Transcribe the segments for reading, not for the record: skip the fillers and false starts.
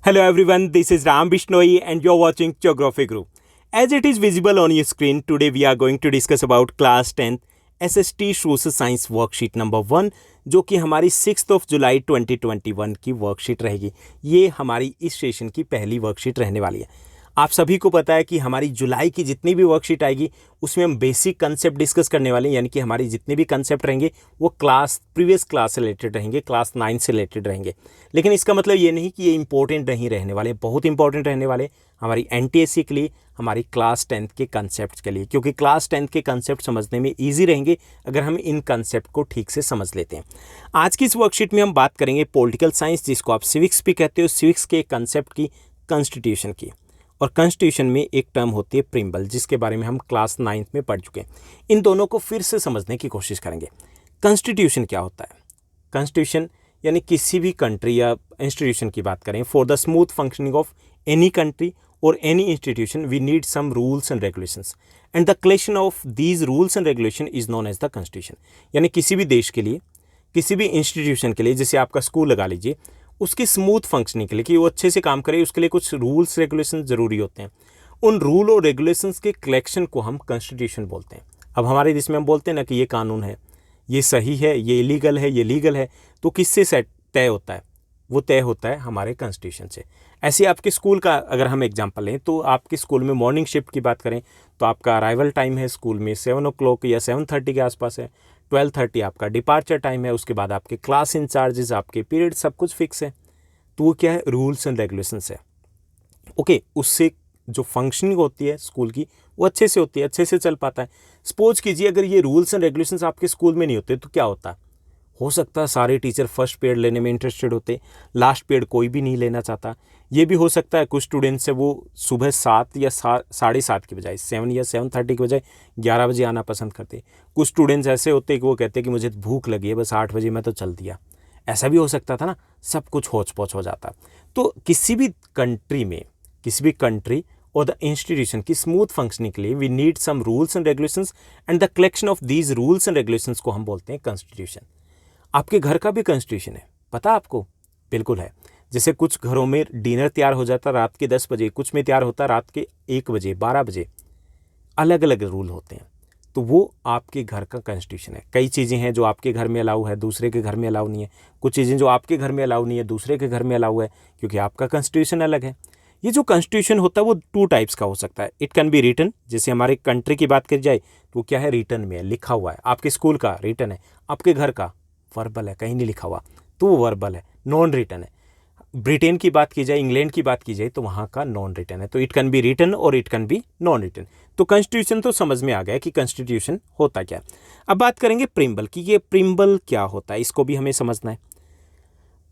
Hello everyone, this is Ram Bishnoi and you're watching Geography Group. As it is visible on your screen, today we are going to discuss about class 10th SST Social Science Worksheet number 1 जो कि हमारी 6th of July 2021 की worksheet रहेगी। ये हमारी इस session की पहली वर्कशीट रहने वाली है। आप सभी को पता है कि हमारी जुलाई की जितनी भी वर्कशीट आएगी उसमें हम बेसिक कंसेप्ट डिस्कस करने वाले हैं, यानी कि हमारी जितने भी कंसेप्ट रहेंगे वो प्रीवियस क्लास से रिलेटेड रहेंगे, क्लास 9 से रिलेटेड रहेंगे। लेकिन इसका मतलब ये नहीं कि ये इंपॉर्टेंट नहीं रहने वाले, बहुत इंपॉर्टेंट रहने वाले हमारी एनटीएससी के लिए, हमारी क्लास 10th के कंसेप्ट के लिए, क्योंकि क्लास 10th के कंसेप्ट समझने में ईजी रहेंगे अगर हम इन कंसेप्ट को ठीक से समझ लेते हैं। आज की इस वर्कशीट में हम बात करेंगे पॉलिटिकल साइंस, जिसको आप सिविक्स भी कहते हो, सिविक्स के कंसेप्ट की, कॉन्स्टिट्यूशन की। और कॉन्स्टिट्यूशन में एक टर्म होती है प्रिम्बल, जिसके बारे में हम क्लास 9th में पढ़ चुके हैं। इन दोनों को फिर से समझने की कोशिश करेंगे। कॉन्स्टिट्यूशन क्या होता है? कॉन्स्टिट्यूशन यानी किसी भी कंट्री या इंस्टीट्यूशन की बात करें, for the smooth functioning of any country और any institution we need some rules and regulations and the collection of these rules and regulation is known as the constitution. यानी किसी भी देश के लिए, किसी भी इंस्टीट्यूशन के लिए, जैसे आपका स्कूल लगा लीजिए, उसकी स्मूथ फंक्शनिंग के लिए, कि वो अच्छे से काम करे, उसके लिए कुछ रूल्स रेगुलेशन ज़रूरी होते हैं। उन रूल और रेगुलेशंस के कलेक्शन को हम कॉन्स्टिट्यूशन बोलते हैं। अब हमारे देश में हम बोलते हैं ना कि ये कानून है, ये सही है, ये इलीगल है, ये लीगल है, तो किससे सेट तय होता है? वो तय होता है हमारे कॉन्स्टिट्यूशन से। ऐसे आपके स्कूल का अगर हम एग्जांपल लें, तो आपके स्कूल में मॉर्निंग शिफ्ट की बात करें तो आपका अराइवल टाइम है स्कूल में 7 o'clock या 7:30 के आसपास है, 12:30 आपका डिपार्चर टाइम है, उसके बाद आपके क्लास इंचार्जेस, आपके पीरियड, सब कुछ फिक्स है। तो वो क्या है? रूल्स एंड रेगुलेशंस है। ओके, उससे जो फंक्शनिंग होती है स्कूल की वो अच्छे से होती है, अच्छे से चल पाता है। सपोज कीजिए अगर ये रूल्स एंड रेगुलेशंस आपके स्कूल में नहीं होते तो क्या होता? हो सकता है सारे टीचर फर्स्ट पीरियड लेने में इंटरेस्टेड होते, लास्ट पीरियड कोई भी नहीं लेना चाहता। ये भी हो सकता है कुछ स्टूडेंट्स है वो सुबह 7 या 7:30 की बजाय 7 या 7:30 की बजाय 11 बजे आना पसंद करते। कुछ स्टूडेंट्स ऐसे होते कि वो कहते कि मुझे भूख लगी है, बस 8 बजे मैं तो चल दिया। ऐसा भी हो सकता था ना, सब कुछ होच पोच हो जाता। तो किसी भी कंट्री में, किसी भी कंट्री और द इंस्टीट्यूशन की स्मूथ फंक्शनिंग के लिए we need some rules and regulations and the collection of these rules and regulations को हम बोलते हैं कॉन्स्टिट्यूशन। आपके घर का भी कॉन्स्टिट्यूशन है, पता आपको? बिल्कुल है। जैसे कुछ घरों में डिनर तैयार हो जाता रात के 10 बजे, कुछ में तैयार होता रात के 1 बजे, 12 बजे। अलग अलग रूल होते हैं। तो वो आपके घर का कॉन्स्टिट्यूशन है। कई चीज़ें हैं जो आपके घर में अलाउ है, दूसरे के घर में अलाउ नहीं है। कुछ चीज़ें जो आपके घर में अलाउ नहीं है, दूसरे के घर में अलाउ है, क्योंकि आपका कॉन्स्टिट्यूशन अलग है। ये जो कॉन्स्टिट्यूशन होता है वो 2 टाइप्स का हो सकता है। इट कैन बी रिटन, जैसे हमारे कंट्री की बात करी जाए तो वो क्या है? रिटन में है, लिखा हुआ है। आपके स्कूल का रिटन है, आपके घर का वर्बल है, कहीं नहीं लिखा हुआ, तो वो वर्बल है, नॉन रिटन है। ब्रिटेन की बात की जाए, इंग्लैंड की बात की जाए तो वहाँ का नॉन रिटन है। तो इट कैन बी रिटन और it can be non written. तो कॉन्स्टिट्यूशन तो समझ में आ गया कि कॉन्स्टिट्यूशन होता क्या है। अब बात करेंगे प्रिम्बल की। ये प्रिम्बल क्या होता है, इसको भी हमें समझना है।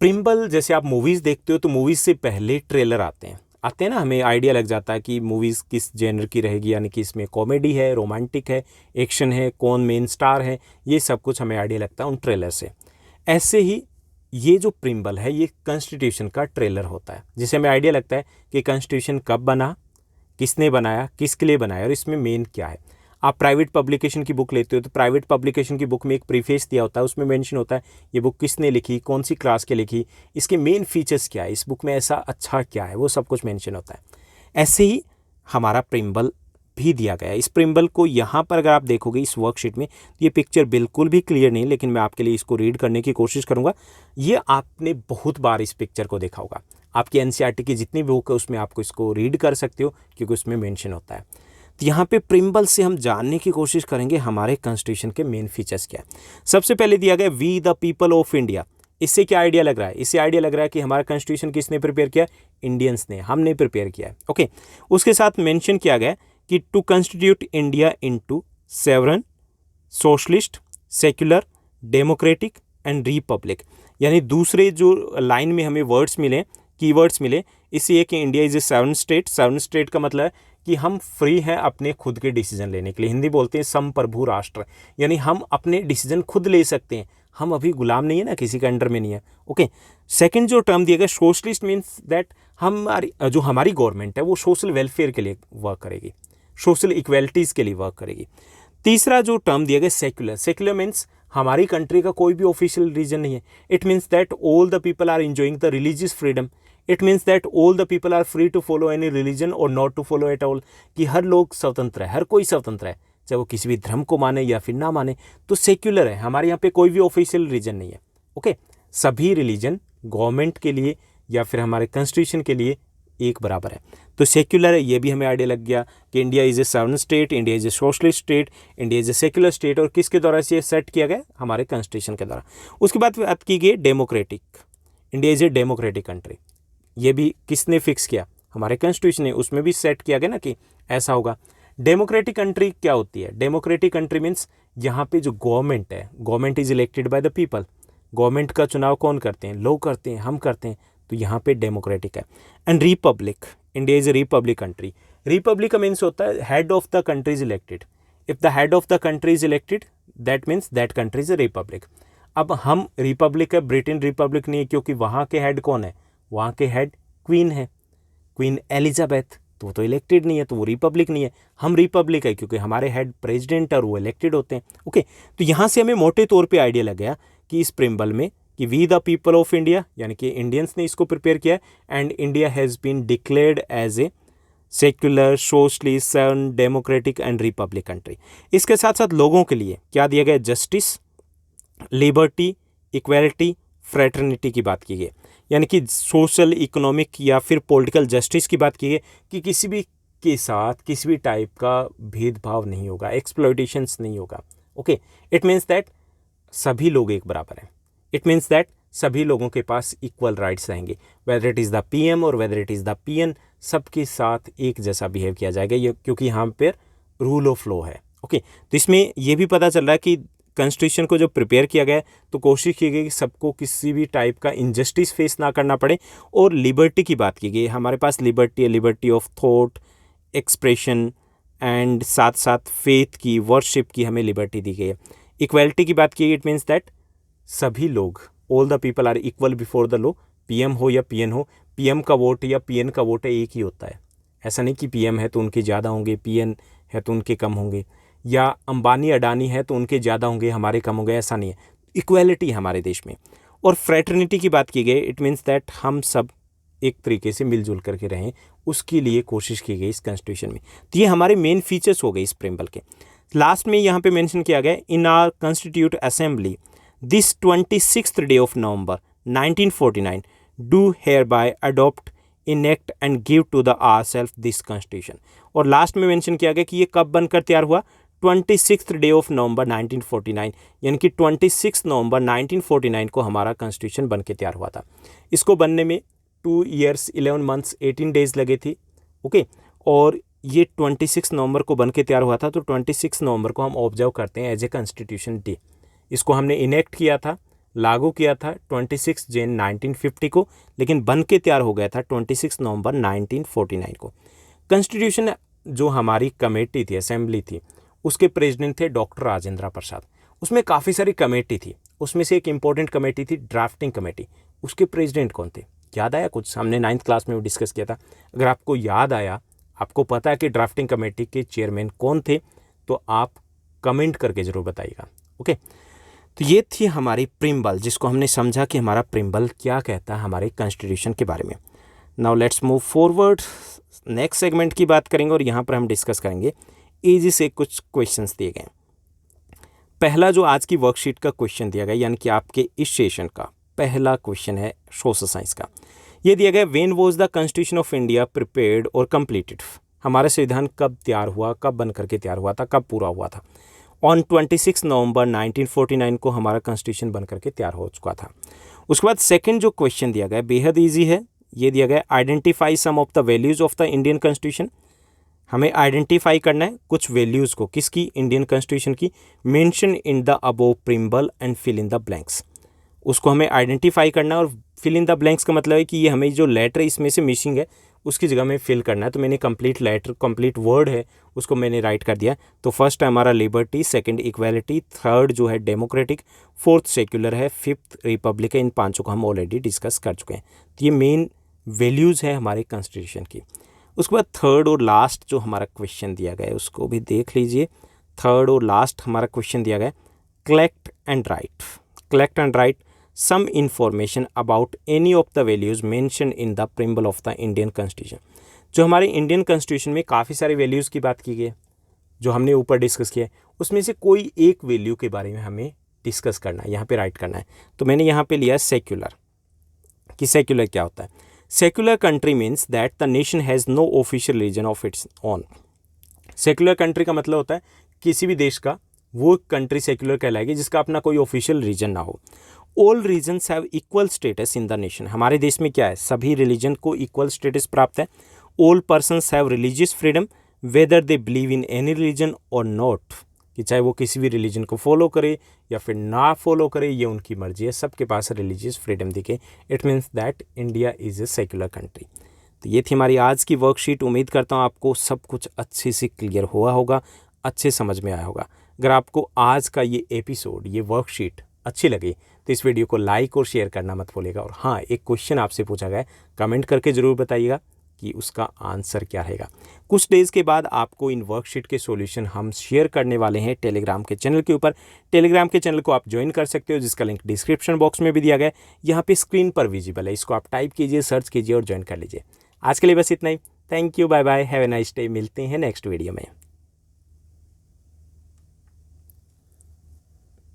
प्रिम्बल, जैसे आप मूवीज़ देखते हो तो मूवीज़ से पहले ट्रेलर आते हैं ना, हमें आइडिया लग जाता है कि मूवीज़ किस जेनर की रहेगी, यानी कि इसमें कॉमेडी है, रोमांटिक है, एक्शन है, कौन मेन स्टार है, ये सब कुछ हमें आइडिया लगता है उन ट्रेलर से। ऐसे ही ये जो प्रिम्बल है ये कॉन्स्टिट्यूशन का ट्रेलर होता है, जिसे हमें आइडिया लगता है कि कॉन्स्टिट्यूशन कब बना, किसने बनाया, किसके लिए बनाया और इसमें मेन क्या है। आप प्राइवेट पब्लिकेशन की बुक लेते हो तो प्राइवेट पब्लिकेशन की बुक में एक प्रीफेस दिया होता है, उसमें मेंशन होता है ये बुक किसने लिखी, कौन सी क्लास के लिखी, इसके मेन फीचर्स क्या है, इस बुक में ऐसा अच्छा क्या है, वो सब कुछ मेंशन होता है। ऐसे ही हमारा प्रिम्बल भी दिया गया है। इस प्रिम्बल को यहाँ पर अगर आप देखोगे इस वर्कशीट में, ये पिक्चर बिल्कुल भी क्लियर नहीं, लेकिन मैं आपके लिए इसको रीड करने की कोशिश करूँगा। ये आपने बहुत बार इस पिक्चर को देखा होगा, आपकी एनसीईआरटी की जितनी भी बुक है उसमें आपको इसको रीड कर सकते हो, क्योंकि उसमें मेंशन होता है। तो यहाँ पे प्रिम्बल से हम जानने की कोशिश करेंगे हमारे कॉन्स्टिट्यूशन के मेन फीचर्स क्या है। सबसे पहले दिया गया we the people of India. इससे क्या आइडिया लग रहा है? इससे आइडिया लग रहा है कि हमारा कॉन्स्टिट्यूशन किसने प्रिपेयर किया? इंडियंस ने, हमने प्रिपेयर किया है। ओके, उसके साथ मेंशन किया गया कि to constitute India into sovereign, socialist, secular, democratic and republic. यानी दूसरे जो लाइन में हमें वर्ड्स मिले, कीवर्ड्स मिले, इससे ये कि India is a 7 state. 7 state का मतलब है कि हम फ्री हैं अपने खुद के डिसीजन लेने के लिए। हिंदी बोलते हैं संप्रभु राष्ट्र, यानी हम अपने डिसीजन खुद ले सकते हैं, हम अभी गुलाम नहीं है ना, किसी के अंडर में नहीं है। ओके, सेकंड जो टर्म दिया गया सोशलिस्ट, मीन्स दैट जो हमारी गवर्नमेंट है वो सोशल वेलफेयर के लिए वर्क करेगी, सोशल इक्वेलिटीज़ के लिए वर्क करेगी। तीसरा जो टर्म दिया गया सेक्युलर। सेक्युलर मीन्स हमारी कंट्री का कोई भी ऑफिशियल रिलीजन नहीं है। It means that all the people are enjoying the religious freedom. It means that all the people are free to follow any religion और not to follow at all, कि हर लोग स्वतंत्र है, हर कोई स्वतंत्र है, चाहे वो किसी भी धर्म को माने या फिर ना माने, तो सेक्युलर है। हमारे यहाँ पे कोई भी ऑफिशियल रिलीजन नहीं है। ओके, सभी रिलीजन गवर्नमेंट के लिए या फिर हमारे कॉन्स्टिट्यूशन के लिए एक बराबर है, तो सेक्युलर है। ये भी हमें आइडिया लग गया कि India is a sovereign state, India is a socialist state, India is a secular state, और किसके द्वारा से सेट किया गया? हमारे कॉन्स्टिट्यूशन के द्वारा। उसके बाद बात की गई democratic, India is a democratic country, ये भी किसने फिक्स किया? हमारे कॉन्स्टिट्यूशन ने, उसमें भी सेट किया गया ना कि ऐसा होगा। डेमोक्रेटिक कंट्री क्या होती है? डेमोक्रेटिक कंट्री मीन्स यहाँ पे जो गवर्नमेंट है, government is elected by the people. Government का चुनाव कौन करते हैं? लोग करते हैं, हम करते हैं, तो यहाँ पे डेमोक्रेटिक है। And Republic, India is a Republic country. Republic का मीन्स होता है head of the country is elected. If the head of the country is elected that means that country is a Republic. अब हम Republic है, Britain Republic नहीं है, क्योंकि वहाँ के हेड कौन है? वहाँ के हेड क्वीन है, क्वीन एलिजाबेथ, तो वो तो इलेक्टेड नहीं है, तो वो रिपब्लिक नहीं है। हम रिपब्लिक है क्योंकि हमारे हेड प्रेसिडेंट और वो इलेक्टेड होते हैं। ओके, तो यहाँ से हमें मोटे तौर पे आइडिया लग गया कि इस प्रिम्बल में कि we the people of India, यानी कि इंडियंस ने इसको प्रिपेयर किया, and India has been declared as a secular, socialist, sovereign, democratic and republic country. इसके साथ साथ लोगों के लिए क्या दिया गया? जस्टिस, लिबर्टी, इक्वालिटी, फ्रेटर्निटी की बात की गई, यानी कि सोशल, इकोनॉमिक या फिर पॉलिटिकल जस्टिस की बात की गई कि किसी भी के साथ किसी भी टाइप का भेदभाव नहीं होगा, एक्सप्लॉयटेशंस नहीं होगा। ओके, इट मीन्स दैट सभी लोग एक बराबर हैं। इट मीन्स दैट सभी लोगों के पास इक्वल राइट्स रहेंगे, whether it is the PM और whether it is the peon, सबके साथ एक जैसा बिहेव किया जाएगा, ये क्योंकि यहाँ पर रूल ऑफ लॉ है। ओके, तो इसमें यह भी पता चल रहा है कि कॉन्स्टिट्यूशन को जो प्रिपेयर किया गया है तो कोशिश की गई कि सबको किसी भी टाइप का इनजस्टिस फेस ना करना पड़े। और लिबर्टी की बात की गई, हमारे पास लिबर्टी है, liberty of thought, expression, and साथ साथ फेथ की, वर्शिप की हमें लिबर्टी दी गई है। इक्वालिटी की बात की गई, इट मीन्स दैट सभी लोग, all the people are equal before the law. PM हो या पीएन हो, पीएम का वोट या पीएन का वोट एक ही होता है। ऐसा नहीं कि पीएम है तो उनके ज़्यादा होंगे, पीएन है तो उनके कम होंगे, या अंबानी अडानी है तो उनके ज़्यादा होंगे, हमारे कम होंगे, ऐसा नहीं है। इक्वालिटी हमारे देश में। और फ्रेटर्निटी की बात की गई, इट मीन्स दैट हम सब एक तरीके से मिलजुल करके रहें, उसके लिए कोशिश की गई इस कॉन्स्टिट्यूशन में। तो ये हमारे मेन फीचर्स हो गए इस प्रिम्बल के। लास्ट में यहाँ पे मेंशन किया गया, इन are constitute assembly this 26th day of November 1949 do hereby adopt, enact and give to the ourselves this constitution। और लास्ट में मेंशन किया गया कि ये कब बनकर तैयार हुआ? 26th day of November 1949, यानी कि 26 नवंबर 1949 को हमारा कॉन्स्टिट्यूशन बन के तैयार हुआ था। इसको बनने में 2 years 11 months 18 days लगे थे। ओके, और ये 26 नवंबर को बन के तैयार हुआ था, तो 26 नवंबर को हम ऑब्जर्व करते हैं एज ए कॉन्स्टिट्यूशन डे। इसको हमने इनेक्ट किया था, लागू किया था 26 जून 1950 को, लेकिन बन के तैयार हो गया था 26 नवंबर 1949 को। कॉन्स्टिट्यूशन जो हमारी कमेटी थी, असेंबली थी, उसके प्रेसिडेंट थे डॉक्टर राजेंद्र प्रसाद। उसमें काफ़ी सारी कमेटी थी, उसमें से एक इम्पॉर्टेंट कमेटी थी ड्राफ्टिंग कमेटी। उसके प्रेसिडेंट कौन थे? याद आया कुछ? हमने 9th क्लास में वो डिस्कस किया था। अगर आपको याद आया, आपको पता है कि ड्राफ्टिंग कमेटी के चेयरमैन कौन थे, तो आप कमेंट करके ज़रूर बताइएगा। ओके, तो ये थी हमारी प्रिम्बल, जिसको हमने समझा कि हमारा प्रिम्बल क्या कहता है हमारे कॉन्स्टिट्यूशन के बारे में। Now let's move forward, next segment की बात करेंगे और यहाँ पर हम डिस्कस करेंगे इजी से कुछ क्वेश्चंस दिए गए। पहला जो आज की वर्कशीट का क्वेश्चन दिया गया, यानी कि आपके इस सेशन का पहला क्वेश्चन है सोशल साइंस का। ये दिया गया, when was the constitution of India prepared और कंप्लीटेड? हमारा संविधान कब तैयार हुआ, कब बन करके तैयार हुआ था, कब पूरा हुआ था? ऑन 26 नवंबर 1949 को हमारा कॉन्स्टिट्यूशन बन करके तैयार हो चुका था। उसके बाद सेकंड जो क्वेश्चन दिया गया बेहद ईजी है। ये दिया गया, identify some of the values of the Indian constitution. हमें आइडेंटिफाई करना है कुछ वैल्यूज़ को, किसकी? इंडियन कॉन्स्टिट्यूशन की। Mention in the above preamble and fill in the blanks. उसको हमें आइडेंटिफाई करना है, और फिल इन द ब्लैंक्स का मतलब है कि ये हमें जो लेटर इसमें से मिसिंग है उसकी जगह में फिल करना है। तो मैंने कंप्लीट लेटर, कंप्लीट वर्ड है, उसको मैंने राइट कर दिया। तो फर्स्ट है हमारा लिबर्टी, सेकंड इक्वालिटी, थर्ड जो है डेमोक्रेटिक, फोर्थ सेक्युलर है, फिफ्थ रिपब्लिक है। इन पांचों को हम ऑलरेडी डिस्कस कर चुके हैं। तो ये मेन वैल्यूज़ है हमारे कॉन्स्टिट्यूशन की। उसके बाद थर्ड और लास्ट जो हमारा क्वेश्चन दिया गया है उसको भी देख लीजिए। थर्ड और लास्ट हमारा क्वेश्चन दिया गया, collect and right. Collect and right some information about any of the values mentioned in the preamble of the Indian Constitution। जो हमारे इंडियन कॉन्स्टिट्यूशन में काफ़ी सारे वैल्यूज़ की बात की गई है, जो हमने ऊपर डिस्कस किया है, उसमें से कोई एक वैल्यू के बारे में हमें डिस्कस करना है, यहाँ पे राइट करना है। तो मैंने यहाँ पे लिया सेक्युलर, कि सेक्युलर क्या होता है। Secular country means that the nation has no official religion of its own. Secular country का मतलब होता है किसी भी देश का वो कंट्री सेक्युलर कहलाएगी जिसका अपना कोई ऑफिशियल रीजन ना हो। All reasons have equal status in the nation. हमारे देश में क्या है, सभी रिलीजन को इक्वल स्टेटस प्राप्त है। All persons have religious freedom whether they believe in any religion और नॉट, कि चाहे वो किसी भी रिलीजन को फॉलो करे या फिर ना फॉलो करे, ये उनकी मर्जी है, सबके पास रिलीजियस फ्रीडम दिखे। It means that India is a secular country. तो ये थी हमारी आज की वर्कशीट। उम्मीद करता हूँ आपको सब कुछ अच्छे से क्लियर हुआ होगा, अच्छे समझ में आया होगा। अगर आपको आज का ये एपिसोड, ये वर्कशीट अच्छी लगी तो इस वीडियो को लाइक और शेयर करना मत भूलिएगा। और हाँ, एक क्वेश्चन आपसे पूछा गया है, कमेंट करके ज़रूर बताइएगा कि उसका आंसर क्या रहेगा। कुछ डेज़ के बाद आपको इन वर्कशीट के सॉल्यूशन हम शेयर करने वाले हैं टेलीग्राम के चैनल के ऊपर। टेलीग्राम के चैनल को आप ज्वाइन कर सकते हो, जिसका लिंक डिस्क्रिप्शन बॉक्स में भी दिया गया है, यहाँ पे स्क्रीन पर विजिबल है। इसको आप टाइप कीजिए, सर्च कीजिए और ज्वाइन कर लीजिए। आज के लिए बस इतना ही। Thank you, bye bye, have a nice day. मिलते हैं नेक्स्ट वीडियो में।